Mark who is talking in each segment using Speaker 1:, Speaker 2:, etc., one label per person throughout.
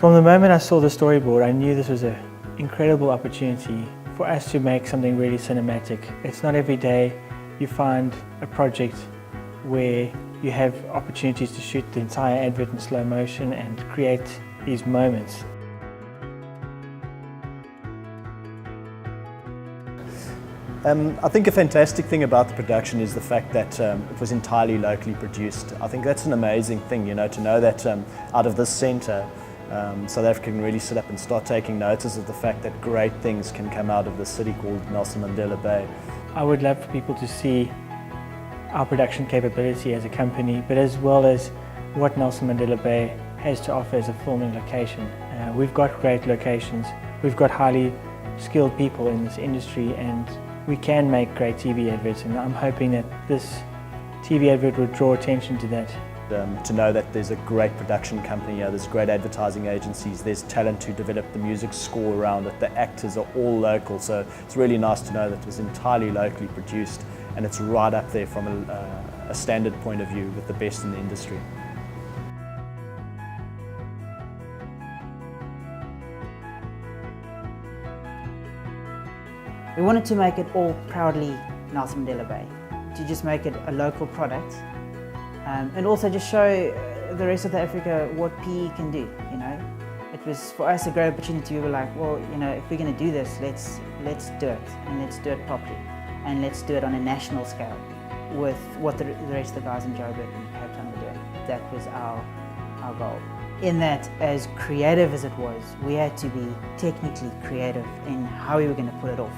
Speaker 1: From the moment I saw the storyboard, I knew this was an incredible opportunity for us to make something really cinematic. It's not every day you find a project where you have opportunities to shoot the entire advert in slow motion and create these moments.
Speaker 2: I think a fantastic thing about the production is the fact that it was entirely locally produced. I think that's an amazing thing, you know, to know that out of this centre, South Africa can really sit up and start taking notice of the fact that great things can come out of this city called Nelson Mandela Bay.
Speaker 1: I would love for people to see our production capability as a company, but as well as what Nelson Mandela Bay has to offer as a filming location. We've got great locations, we've got highly skilled people in this industry, and we can make great TV adverts, and I'm hoping that this TV advert would draw attention to that.
Speaker 2: To know that there's a great production company here, there's great advertising agencies, there's talent to develop the music score around it, the actors are all local, so it's really nice to know that it was entirely locally produced and it's right up there from a standard point of view with the best in the industry.
Speaker 3: We wanted to make it all proudly Nelson Mandela Bay, to just make it a local product and also just show the rest of Africa what PE can do, you know. It was for us a great opportunity. We were like, well, you know, if we're going to do this, let's do it, and let's do it properly, and let's do it on a national scale with what the rest of the guys in Joburg and Cape Town were doing. That was our goal. In that, as creative as it was, we had to be technically creative in how we were going to pull it off.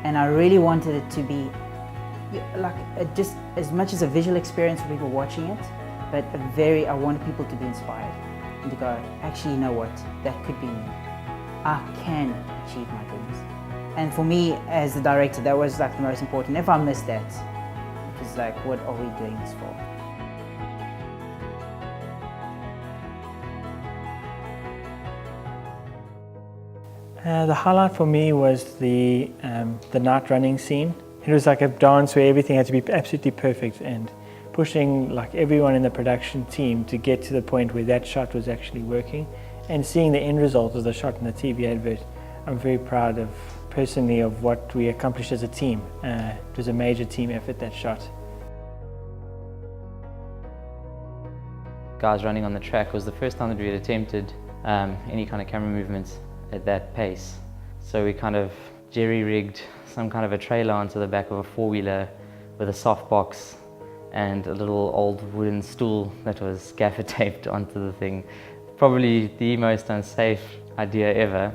Speaker 3: And I really wanted it to be like just as much as a visual experience for people watching it, but I wanted people to be inspired and to go, actually, you know what, that could be me. I can achieve my dreams. And for me, as the director, that was like the most important. If I missed that, it was like, what are we doing this for?
Speaker 1: The highlight for me was the night running scene. It was like a dance where everything had to be absolutely perfect, and pushing like everyone in the production team to get to the point where that shot was actually working, and seeing the end result of the shot in the TV advert. I'm very proud of, personally, of what we accomplished as a team. It was a major team effort, that shot.
Speaker 4: Guys running on the track was the first time that we had attempted any kind of camera movements at that pace. So we kind of jerry-rigged some kind of a trailer onto the back of a four-wheeler with a softbox and a little old wooden stool that was gaffer taped onto the thing. Probably the most unsafe idea ever.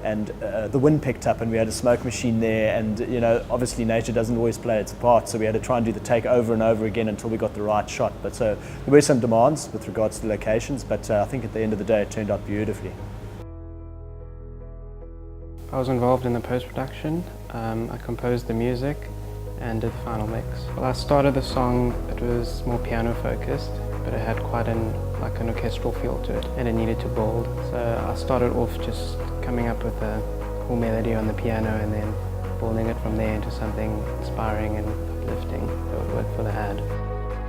Speaker 2: And the wind picked up and we had a smoke machine there, and you know, obviously nature doesn't always play its part, so we had to try and do the take over and over again until we got the right shot. But so there were some demands with regards to the locations, but I think at the end of the day it turned out beautifully.
Speaker 5: I was involved in the post-production. I composed the music and did the final mix. Well, I started the song, it was more piano focused, but it had quite an orchestral feel to it, and it needed to build. So I started off just coming up with a cool melody on the piano and then building it from there into something inspiring and uplifting that would work for the ad.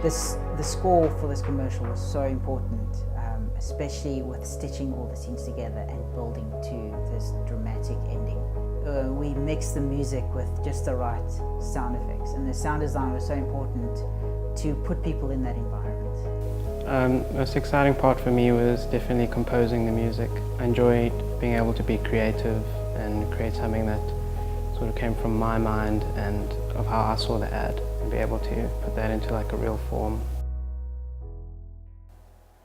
Speaker 3: The score for this commercial was so important, especially with stitching all the scenes together and building to this dramatic ending. We mixed the music with just the right sound effects, and the sound design was so important to put people in that environment.
Speaker 5: The most exciting part for me was definitely composing the music. I enjoyed being able to be creative and create something that sort of came from my mind and of how I saw the ad, and be able to put that into like a real form.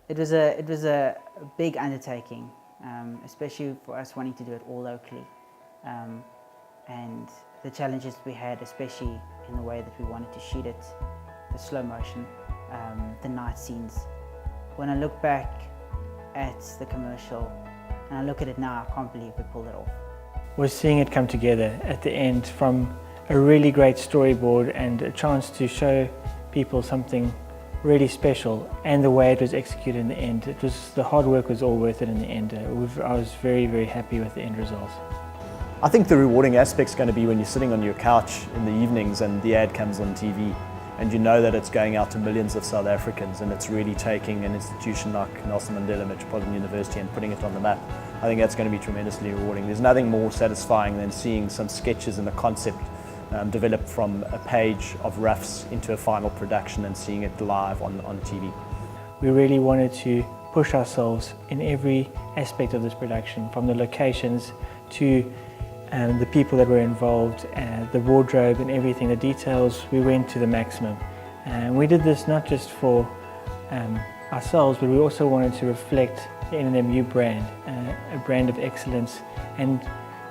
Speaker 3: It was a big undertaking, especially for us wanting to do it all locally, and the challenges we had, especially in the way that we wanted to shoot it, the slow motion, the night scenes. When I look back at the commercial and I look at it now, I can't believe we pulled it off.
Speaker 1: We're seeing it come together at the end, from a really great storyboard and a chance to show people something really special, and the way it was executed in the end. The hard work was all worth it in the end. I was very, very happy with the end result.
Speaker 2: I think the rewarding aspect's going to be when you're sitting on your couch in the evenings and the ad comes on TV and you know that it's going out to millions of South Africans and it's really taking an institution like Nelson Mandela Metropolitan University and putting it on the map. I think that's going to be tremendously rewarding. There's nothing more satisfying than seeing some sketches and a concept developed from a page of roughs into a final production and seeing it live on TV.
Speaker 1: We really wanted to push ourselves in every aspect of this production, from the locations to the people that were involved, the wardrobe and everything, the details. We went to the maximum. And we did this not just for ourselves, but we also wanted to reflect the NMMU brand, a brand of excellence. And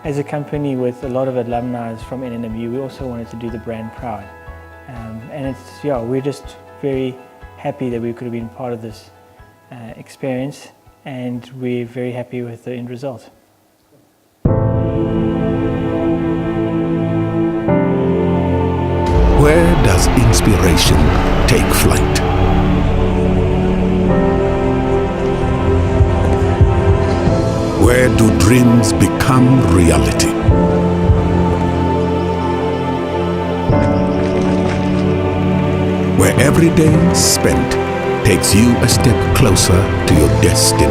Speaker 1: as a company with a lot of alumni from NMMU, we also wanted to do the brand proud. And it's, yeah, we're just very happy that we could have been part of this experience, and we're very happy with the end result.
Speaker 6: Where does inspiration take flight? Where do dreams become reality? Where every day spent takes you a step closer to your destiny.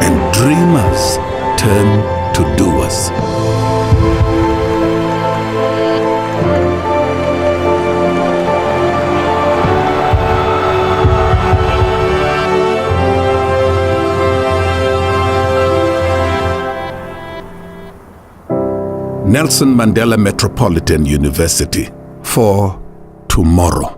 Speaker 6: And dreamers turn to doers. Nelson Mandela Metropolitan University, for tomorrow.